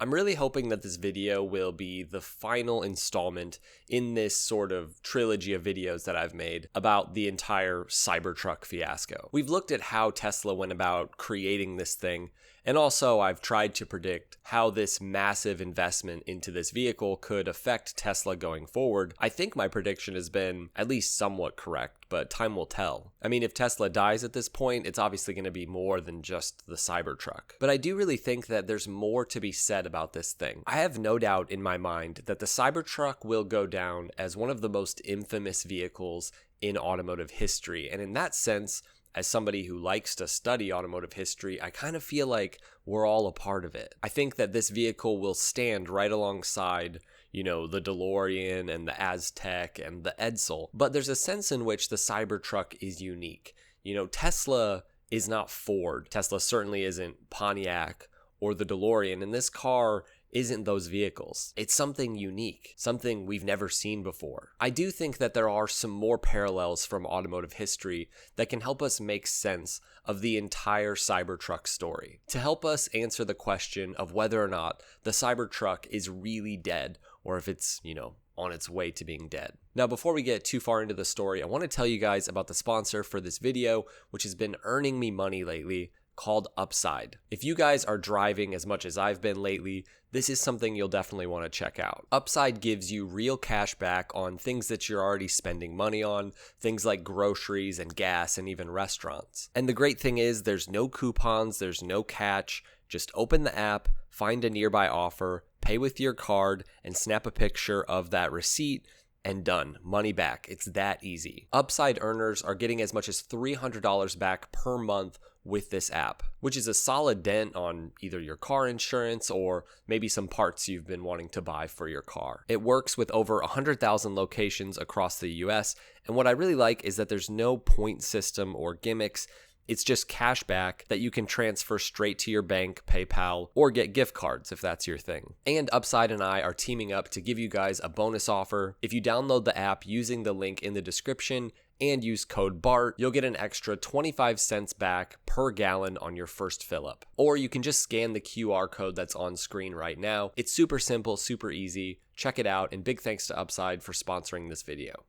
I'm really hoping that this video will be the final installment in this sort of trilogy of videos that I've made about the entire Cybertruck fiasco. We've looked at how Tesla went about creating this thing, and also I've tried to predict how this massive investment into this vehicle could affect Tesla going forward. I think my prediction has been at least somewhat correct, but time will tell. I mean, if Tesla dies at this point, it's obviously going to be more than just the Cybertruck. But I do really think that there's more to be said about this thing. I have no doubt in my mind that the Cybertruck will go down as one of the most infamous vehicles in automotive history, and in that sense, as somebody who likes to study automotive history, I kind of feel like we're all a part of it. I think that this vehicle will stand right alongside, the DeLorean and the Aztec and the Edsel. But there's a sense in which the Cybertruck is unique. Tesla is not Ford. Tesla certainly isn't Pontiac or the DeLorean, and this car isn't those vehicles. It's something unique, something we've never seen before. I do think that there are some more parallels from automotive history that can help us make sense of the entire Cybertruck story, to help us answer the question of whether or not the Cybertruck is really dead, or if it's, on its way to being dead. Now, before we get too far into the story, I want to tell you guys about the sponsor for this video, which has been earning me money lately, called Upside. If you guys are driving as much as I've been lately, this is something you'll definitely want to check out. Upside gives you real cash back on things that you're already spending money on, things like groceries and gas and even restaurants. And the great thing is there's no coupons, there's no catch. Just open the app, find a nearby offer, pay with your card, and snap a picture of that receipt, and done. Money back. It's that easy. Upside earners are getting as much as $300 back per month with this app, which is a solid dent on either your car insurance or maybe some parts you've been wanting to buy for your car. It works with over 100,000 locations across the US, and what I really like is that there's no point system or gimmicks. It's just cash back that you can transfer straight to your bank, PayPal, or get gift cards if that's your thing. And Upside and I are teaming up to give you guys a bonus offer. If you download the app using the link in the description and use code BART, you'll get an extra 25 cents back per gallon on your first fill up. Or you can just scan the QR code that's on screen right now. It's super simple, super easy. Check it out, and big thanks to Upside for sponsoring this video.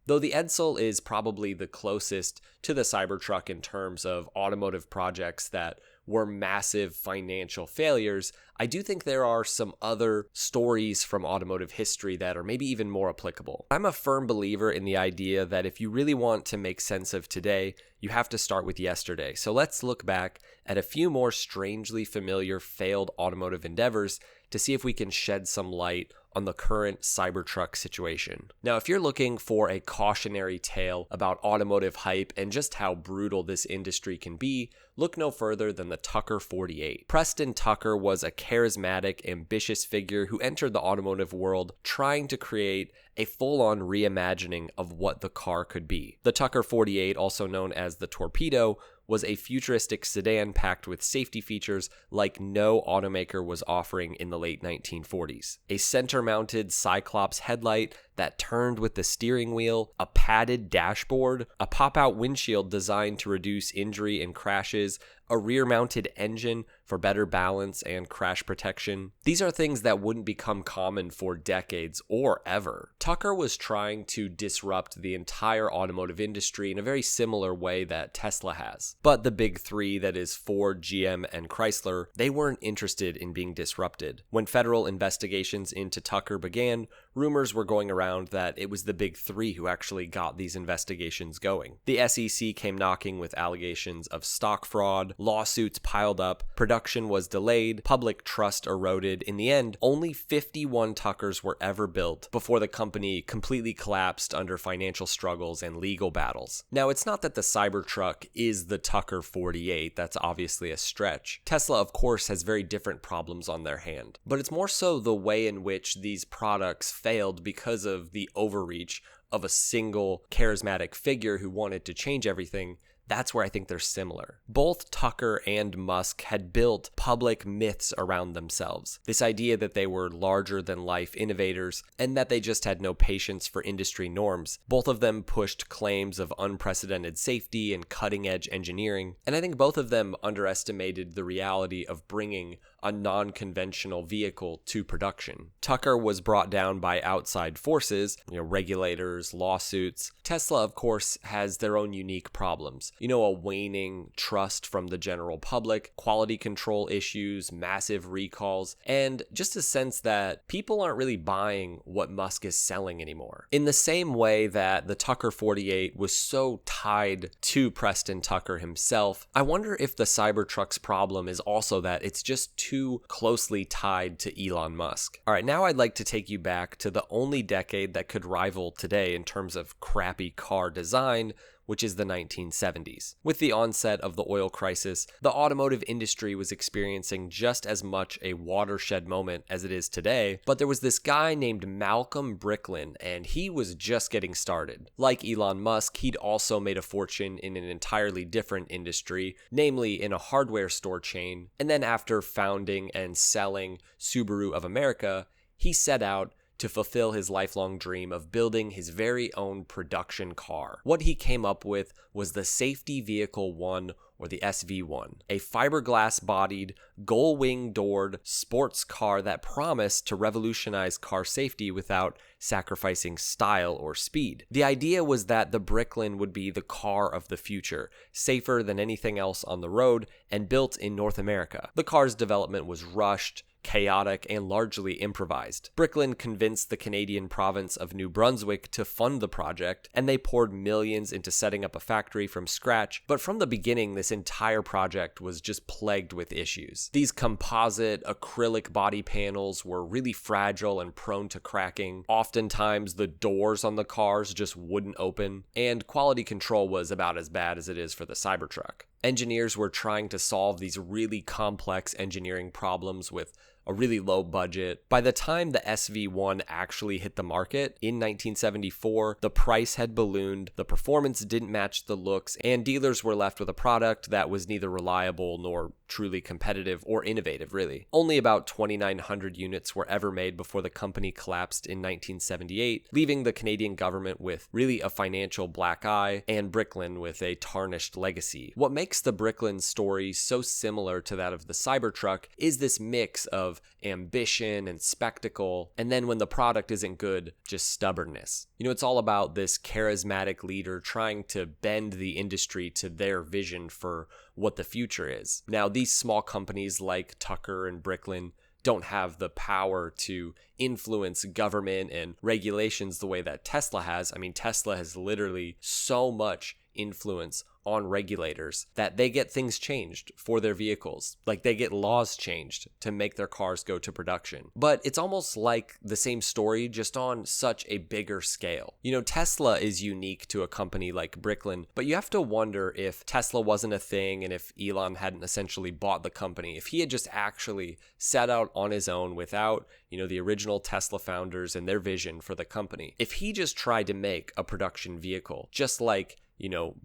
Though the Edsel is probably the closest to the Cybertruck in terms of automotive projects that were massive financial failures, I do think there are some other stories from automotive history that are maybe even more applicable. I'm a firm believer in the idea that if you really want to make sense of today, you have to start with yesterday. So let's look back at a few more strangely familiar failed automotive endeavors to see if we can shed some light on the current Cybertruck situation. Now, if you're looking for a cautionary tale about automotive hype and just how brutal this industry can be, look no further than the Tucker 48. Preston Tucker was a charismatic, ambitious figure who entered the automotive world trying to create a full-on reimagining of what the car could be. The Tucker 48, also known as the Torpedo, was a futuristic sedan packed with safety features like no automaker was offering in the late 1940s. A center-mounted Cyclops headlight that turned with the steering wheel, a padded dashboard, a pop-out windshield designed to reduce injury and crashes, a rear-mounted engine for better balance and crash protection. These are things that wouldn't become common for decades or ever. Tucker was trying to disrupt the entire automotive industry in a very similar way that Tesla has. But the big three, that is Ford, GM, and Chrysler, they weren't interested in being disrupted. When federal investigations into Tucker began, rumors were going around that it was the big three who actually got these investigations going. The SEC came knocking with allegations of stock fraud, lawsuits piled up, production was delayed, public trust eroded. In the end, only 51 Tuckers were ever built before the company completely collapsed under financial struggles and legal battles. Now, it's not that the Cybertruck is the Tucker 48, that's obviously a stretch. Tesla, of course, has very different problems on their hand, but it's more so the way in which these products failed because of the overreach of a single charismatic figure who wanted to change everything. That's where I think they're similar. Both Tucker and Musk had built public myths around themselves. This idea that they were larger than life innovators and that they just had no patience for industry norms. Both of them pushed claims of unprecedented safety and cutting edge engineering. And I think both of them underestimated the reality of bringing a non-conventional vehicle to production. Tucker was brought down by outside forces, regulators, lawsuits. Tesla, of course, has their own unique problems. A waning trust from the general public, quality control issues, massive recalls, and just a sense that people aren't really buying what Musk is selling anymore. In the same way that the Tucker 48 was so tied to Preston Tucker himself, I wonder if the Cybertruck's problem is also that it's just too closely tied to Elon Musk. All right, now I'd like to take you back to the only decade that could rival today in terms of crappy car design, which is the 1970s. With the onset of the oil crisis, the automotive industry was experiencing just as much a watershed moment as it is today, but there was this guy named Malcolm Bricklin, and he was just getting started. Like Elon Musk, he'd also made a fortune in an entirely different industry, namely in a hardware store chain, and then after founding and selling Subaru of America, he set out to fulfill his lifelong dream of building his very own production car. What he came up with was the Safety Vehicle 1, or the SV1, a fiberglass-bodied, gull-wing-doored sports car that promised to revolutionize car safety without sacrificing style or speed. The idea was that the Bricklin would be the car of the future, safer than anything else on the road, and built in North America. The car's development was rushed, chaotic, and largely improvised. Bricklin convinced the Canadian province of New Brunswick to fund the project, and they poured millions into setting up a factory from scratch, but from the beginning, this entire project was just plagued with issues. These composite acrylic body panels were really fragile and prone to cracking. Oftentimes, the doors on the cars just wouldn't open, and quality control was about as bad as it is for the Cybertruck. Engineers were trying to solve these really complex engineering problems with a really low budget. By the time the SV1 actually hit the market in 1974, the price had ballooned, the performance didn't match the looks, and dealers were left with a product that was neither reliable nor truly competitive or innovative, really. Only about 2,900 units were ever made before the company collapsed in 1978, leaving the Canadian government with really a financial black eye and Bricklin with a tarnished legacy. What makes the Bricklin story so similar to that of the Cybertruck is this mix of ambition and spectacle, and then when the product isn't good, just stubbornness. It's all about this charismatic leader trying to bend the industry to their vision for what the future is. Now, these small companies like Tucker and Bricklin don't have the power to influence government and regulations the way that Tesla has. I mean, Tesla has literally so much influence on regulators that they get things changed for their vehicles. Like, they get laws changed to make their cars go to production. But it's almost like the same story, just on such a bigger scale. Tesla is unique to a company like Bricklin, but you have to wonder if Tesla wasn't a thing and if Elon hadn't essentially bought the company, if he had just actually set out on his own without, the original Tesla founders and their vision for the company. If he just tried to make a production vehicle, just like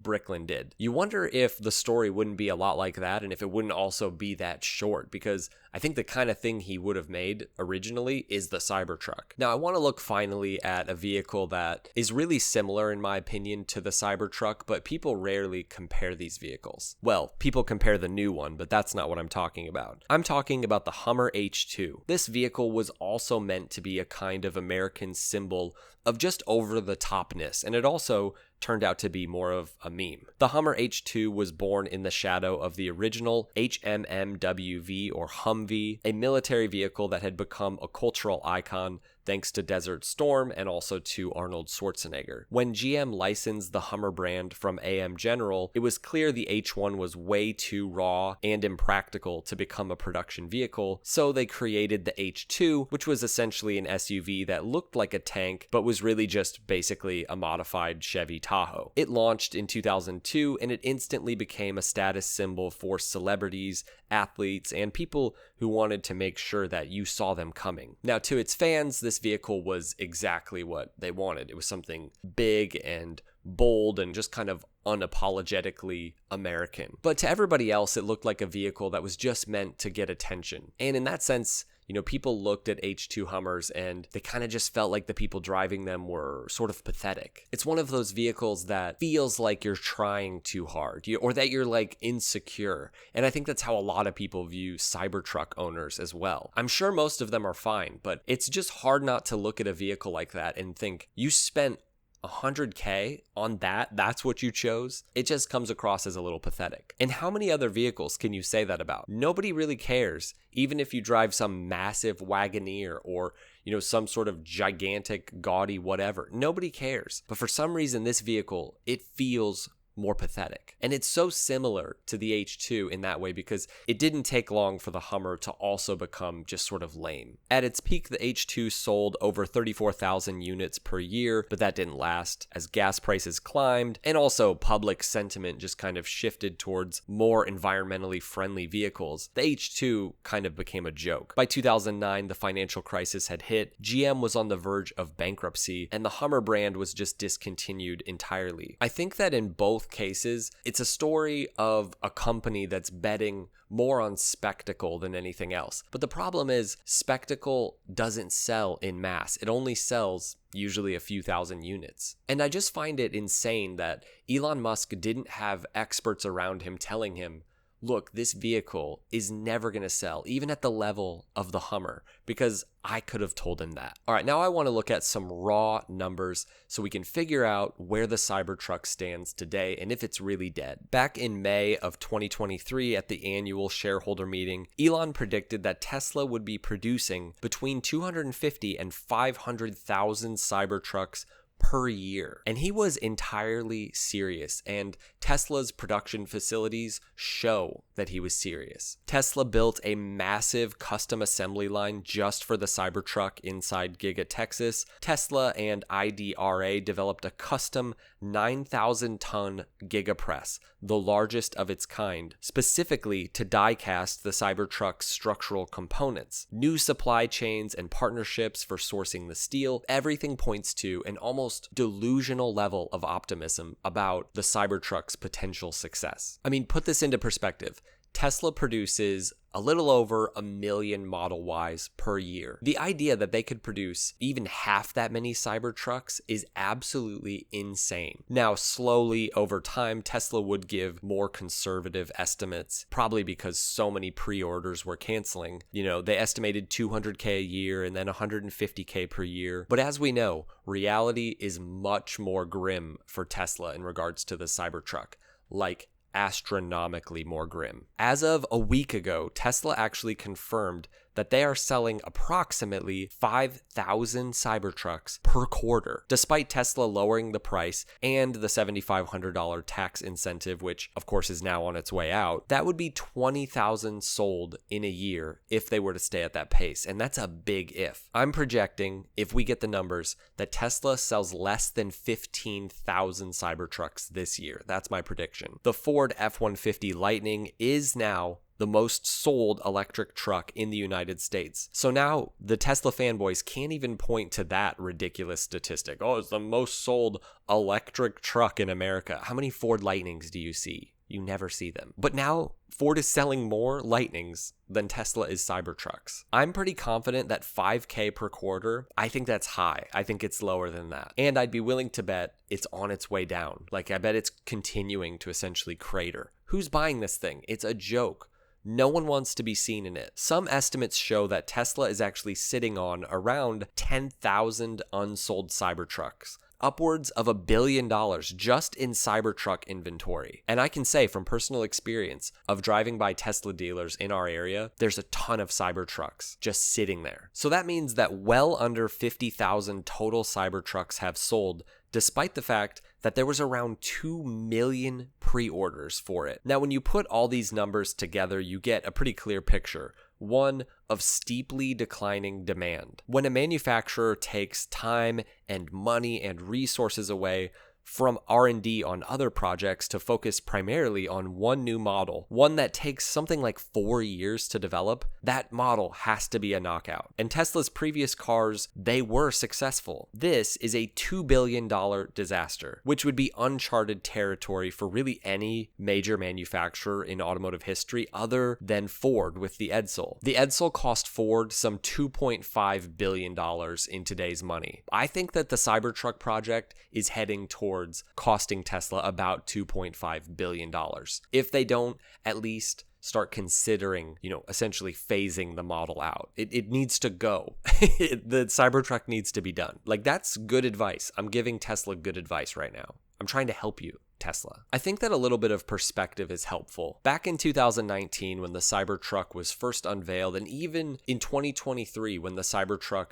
Bricklin did. You wonder if the story wouldn't be a lot like that, and if it wouldn't also be that short, because I think the kind of thing he would have made originally is the Cybertruck. Now, I want to look finally at a vehicle that is really similar, in my opinion, to the Cybertruck, but people rarely compare these vehicles. Well, people compare the new one, but that's not what I'm talking about. I'm talking about the Hummer H2. This vehicle was also meant to be a kind of American symbol of just over-the-topness, and it also turned out to be more of a meme. The Hummer H2 was born in the shadow of the original HMMWV or Humvee, a military vehicle that had become a cultural icon thanks to Desert Storm and also to Arnold Schwarzenegger. When GM licensed the Hummer brand from AM General, it was clear the H1 was way too raw and impractical to become a production vehicle, so they created the H2, which was essentially an SUV that looked like a tank, but was really just basically a modified Chevy Tahoe. It launched in 2002, and it instantly became a status symbol for celebrities, athletes, and people who wanted to make sure that you saw them coming. Now, to its fans, this vehicle was exactly what they wanted. It was something big and bold and just kind of unapologetically American. But to everybody else, it looked like a vehicle that was just meant to get attention. And in that sense, people looked at H2 Hummers and they kind of just felt like the people driving them were sort of pathetic. It's one of those vehicles that feels like you're trying too hard, or that you're like insecure. And I think that's how a lot of people view Cybertruck owners as well. I'm sure most of them are fine, but it's just hard not to look at a vehicle like that and think, you spent $100K on that's what you chose. It just comes across as a little pathetic. And how many other vehicles can you say that about? Nobody really cares, even if you drive some massive Wagoneer or some sort of gigantic gaudy whatever. Nobody cares. But for some reason, this vehicle, it feels more pathetic. And it's so similar to the H2 in that way because it didn't take long for the Hummer to also become just sort of lame. At its peak, the H2 sold over 34,000 units per year, but that didn't last as gas prices climbed and also public sentiment just kind of shifted towards more environmentally friendly vehicles. The H2 kind of became a joke. By 2009, the financial crisis had hit, GM was on the verge of bankruptcy, and the Hummer brand was just discontinued entirely. I think that in both cases, it's a story of a company that's betting more on spectacle than anything else. But the problem is, spectacle doesn't sell in mass. It only sells usually a few thousand units. And I just find it insane that Elon Musk didn't have experts around him telling him, look, this vehicle is never going to sell, even at the level of the Hummer, because I could have told him that. All right, now I want to look at some raw numbers so we can figure out where the Cybertruck stands today and if it's really dead. Back in May of 2023 at the annual shareholder meeting, Elon predicted that Tesla would be producing between 250 and 500,000 Cybertrucks per year. And he was entirely serious, and Tesla's production facilities show that he was serious. Tesla built a massive custom assembly line just for the Cybertruck inside Giga, Texas. Tesla and IDRA developed a custom 9,000-ton Giga press, the largest of its kind, specifically to die-cast the Cybertruck's structural components. New supply chains and partnerships for sourcing the steel, everything points to an almost delusional level of optimism about the Cybertruck's potential success. I mean, put this into perspective. Tesla produces a little over 1 million Model Ys per year. The idea that they could produce even half that many Cybertrucks is absolutely insane. Now, slowly over time, Tesla would give more conservative estimates, probably because so many pre-orders were canceling. They estimated 200K a year and then 150K per year. But as we know, reality is much more grim for Tesla in regards to the Cybertruck. Like, astronomically more grim. As of a week ago, Tesla actually confirmed that they are selling approximately 5,000 Cybertrucks per quarter, despite Tesla lowering the price and the $7,500 tax incentive, which of course is now on its way out. That would be 20,000 sold in a year if they were to stay at that pace, and that's a big if. I'm projecting, if we get the numbers, that Tesla sells less than 15,000 Cybertrucks this year. That's my prediction. The Ford F-150 Lightning is now the most sold electric truck in the United States. So now the Tesla fanboys can't even point to that ridiculous statistic. Oh, it's the most sold electric truck in America. How many Ford Lightnings do you see? You never see them. But now Ford is selling more Lightnings than Tesla is Cybertrucks. I'm pretty confident that 5K per quarter, I think that's high. I think it's lower than that. And I'd be willing to bet it's on its way down. Like, I bet it's continuing to essentially crater. Who's buying this thing? It's a joke. No one wants to be seen in it. Some estimates show that Tesla is actually sitting on around 10,000 unsold Cybertrucks, upwards of $1 billion just in Cybertruck inventory. And I can say from personal experience of driving by Tesla dealers in our area, there's a ton of Cybertrucks just sitting there. So that means that well under 50,000 total Cybertrucks have sold, despite the fact that there was around 2 million pre-orders for it. Now, when you put all these numbers together, you get a pretty clear picture. One of steeply declining demand. When a manufacturer takes time and money and resources away from R&D on other projects to focus primarily on one new model, one that takes something like 4 years to develop, that model has to be a knockout. And Tesla's previous cars, they were successful. This is a $2 billion disaster, which would be uncharted territory for really any major manufacturer in automotive history other than Ford with the Edsel. The Edsel cost Ford some $2.5 billion in today's money. I think that the Cybertruck project is heading towards costing Tesla about $2.5 billion. If they don't at least start considering, essentially phasing the model out. It needs to go. The Cybertruck needs to be done. Like, that's good advice. I'm giving Tesla good advice right now. I'm trying to help you, Tesla. I think that a little bit of perspective is helpful. Back in 2019, when the Cybertruck was first unveiled, and even in 2023, when the Cybertruck,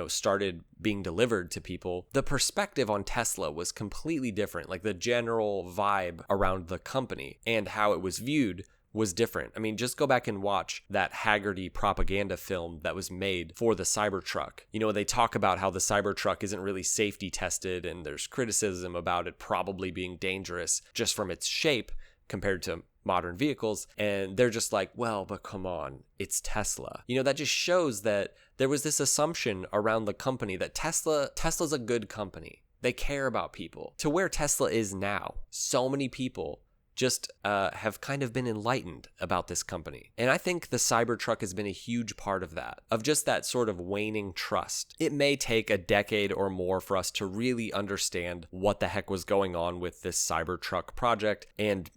started being delivered to people, the perspective on Tesla was completely different. Like, the general vibe around the company and how it was viewed was different. I mean, just go back and watch that Haggerty propaganda film that was made for the Cybertruck. They talk about how the Cybertruck isn't really safety tested, and there's criticism about it probably being dangerous just from its shape compared to modern vehicles. And they're just like, well, but come on, it's Tesla. That just shows that there was this assumption around the company that Tesla's a good company. They care about people. To where Tesla is now, so many people just have kind of been enlightened about this company. And I think the Cybertruck has been a huge part of that, of just that sort of waning trust. It may take a decade or more for us to really understand what the heck was going on with this Cybertruck project and,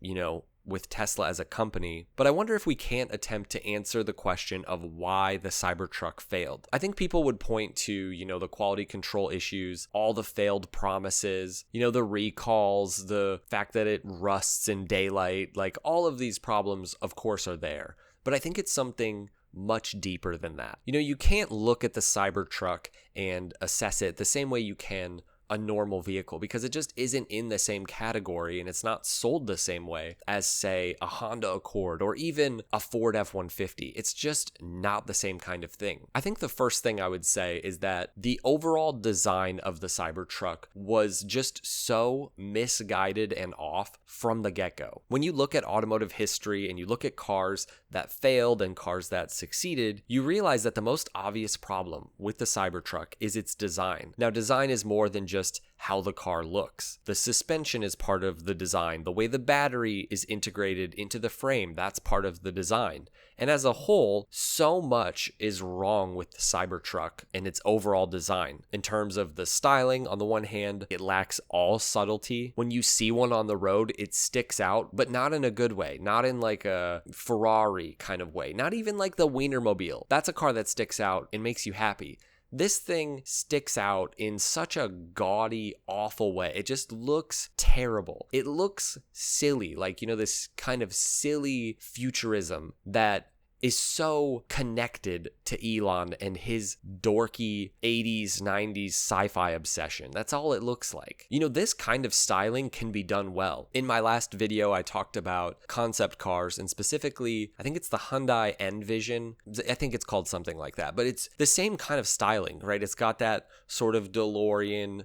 with Tesla as a company, but I wonder if we can't attempt to answer the question of why the Cybertruck failed. I think people would point to, the quality control issues, all the failed promises, the recalls, the fact that it rusts in daylight, like all of these problems, of course, are there. But I think it's something much deeper than that. You can't look at the Cybertruck and assess it the same way you can a normal vehicle, because it just isn't in the same category and it's not sold the same way as, say, a Honda Accord or even a Ford F-150. It's just not the same kind of thing. I think the first thing I would say is that the overall design of the Cybertruck was just so misguided and off from the get-go. When you look at automotive history and you look at cars that failed and cars that succeeded, you realize that the most obvious problem with the Cybertruck is its design. Now, design is more than just how the car looks. The suspension is part of the design. The way the battery is integrated into the frame, that's part of the design. And as a whole, so much is wrong with the Cybertruck and its overall design. In terms of the styling, on the one hand, it lacks all subtlety. When you see one on the road, it sticks out, but not in a good way. Not in like a Ferrari kind of way. Not even like the Wienermobile. That's a car that sticks out and makes you happy. This thing sticks out in such a gaudy, awful way. It just looks terrible. It looks silly, like, this kind of silly futurism that is so connected to Elon and his dorky 80s, 90s sci-fi obsession. That's all it looks like. This kind of styling can be done well. In my last video, I talked about concept cars, and specifically, I think it's the Hyundai Envision. I think it's called something like that, but it's the same kind of styling, right? It's got that sort of DeLorean,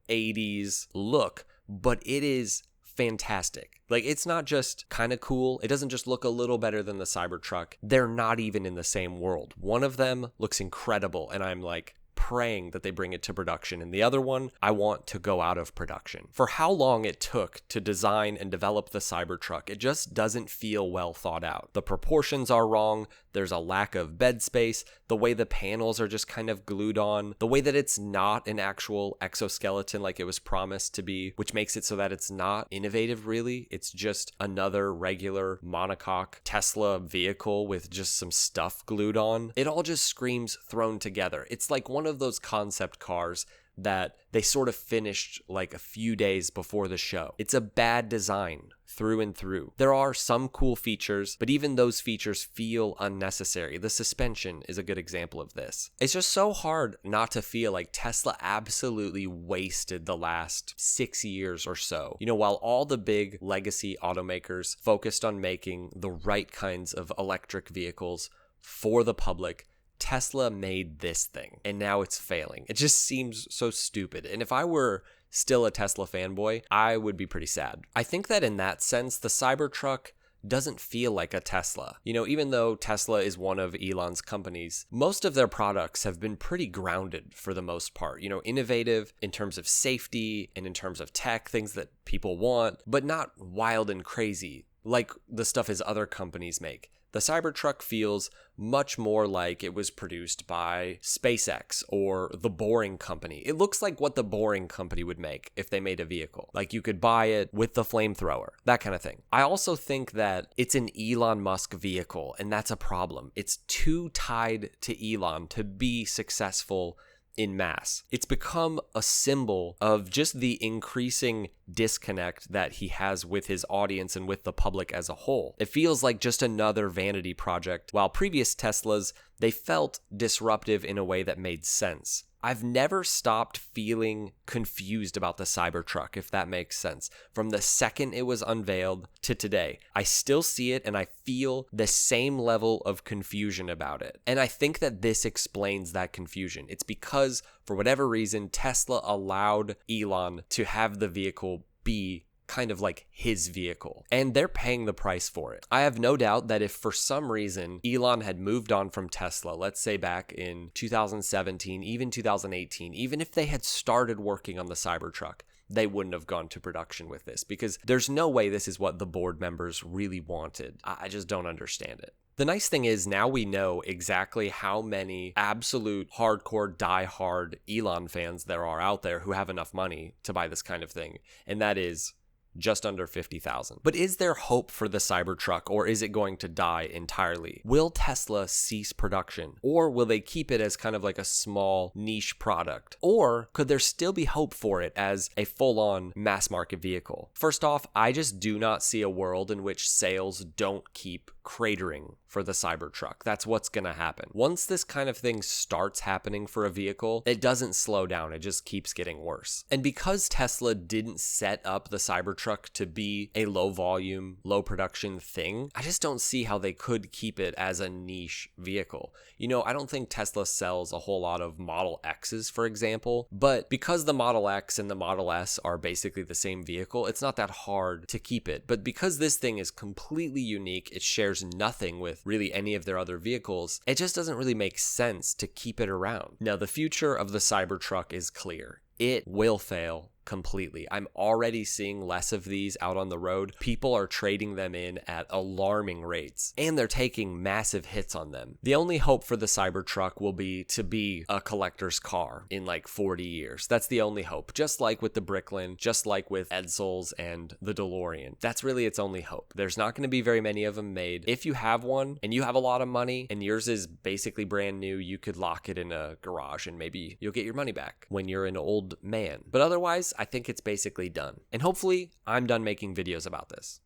80s look, but it is fantastic. Like, it's not just kind of cool. It doesn't just look a little better than the Cybertruck. They're not even in the same world. One of them looks incredible, and I'm like praying that they bring it to production, and the other one I want to go out of production. For how long it took to design and develop the Cybertruck, it just doesn't feel well thought out. The proportions are wrong. There's a lack of bed space. The way the panels are just kind of glued on. The way that it's not an actual exoskeleton like it was promised to be, which makes it so that it's not innovative, really. It's just another regular monocoque Tesla vehicle with just some stuff glued on. It all just screams thrown together. It's like one of those concept cars that they sort of finished like a few days before the show. It's a bad design through and through. There are some cool features, but even those features feel unnecessary. The suspension is a good example of this. It's just so hard not to feel like Tesla absolutely wasted the last 6 years or so. While all the big legacy automakers focused on making the right kinds of electric vehicles for the public, Tesla made this thing, and now it's failing. It just seems so stupid. And if I were still a Tesla fanboy, I would be pretty sad. I think that in that sense, the Cybertruck doesn't feel like a Tesla. You know, even though Tesla is one of Elon's companies, most of their products have been pretty grounded for the most part. You know, innovative in terms of safety and in terms of tech, things that people want, but not wild and crazy like the stuff his other companies make. The Cybertruck feels much more like it was produced by SpaceX or the Boring Company. It looks like what the Boring Company would make if they made a vehicle. Like you could buy it with the flamethrower, that kind of thing. I also think that it's an Elon Musk vehicle, and that's a problem. It's too tied to Elon to be successful in mass. It's become a symbol of just the increasing disconnect that he has with his audience and with the public as a whole. It feels like just another vanity project, while previous Teslas, they felt disruptive in a way that made sense. I've never stopped feeling confused about the Cybertruck, if that makes sense. From the second it was unveiled to today, I still see it and I feel the same level of confusion about it. And I think that this explains that confusion. It's because, for whatever reason, Tesla allowed Elon to have the vehicle be kind of like his vehicle, and they're paying the price for it. I have no doubt that if for some reason Elon had moved on from Tesla, let's say back in 2017, even 2018, even if they had started working on the Cybertruck, they wouldn't have gone to production with this, because there's no way this is what the board members really wanted. I just don't understand it. The nice thing is now we know exactly how many absolute hardcore die-hard Elon fans there are out there who have enough money to buy this kind of thing, and that is just under 50,000. But is there hope for the Cybertruck, or is it going to die entirely? Will Tesla cease production, or will they keep it as kind of like a small niche product? Or could there still be hope for it as a full-on mass market vehicle? First off, I just do not see a world in which sales don't keep cratering for the Cybertruck. That's what's going to happen. Once this kind of thing starts happening for a vehicle, it doesn't slow down. It just keeps getting worse. And because Tesla didn't set up the Cybertruck to be a low volume, low production thing, I just don't see how they could keep it as a niche vehicle. You know, I don't think Tesla sells a whole lot of Model X's, for example, but because the Model X and the Model S are basically the same vehicle, it's not that hard to keep it. But because this thing is completely unique, it shares nothing with really any of their other vehicles, it just doesn't really make sense to keep it around. Now, the future of the Cybertruck is clear. It will fail completely. I'm already seeing less of these out on the road. People are trading them in at alarming rates, and they're taking massive hits on them. The only hope for the Cybertruck will be to be a collector's car in like 40 years. That's the only hope. Just like with the Bricklin, just like with Edsels and the DeLorean. That's really its only hope. There's not going to be very many of them made. If you have one and you have a lot of money and yours is basically brand new, you could lock it in a garage and maybe you'll get your money back when you're an old man. But otherwise, I think it's basically done. And hopefully, I'm done making videos about this.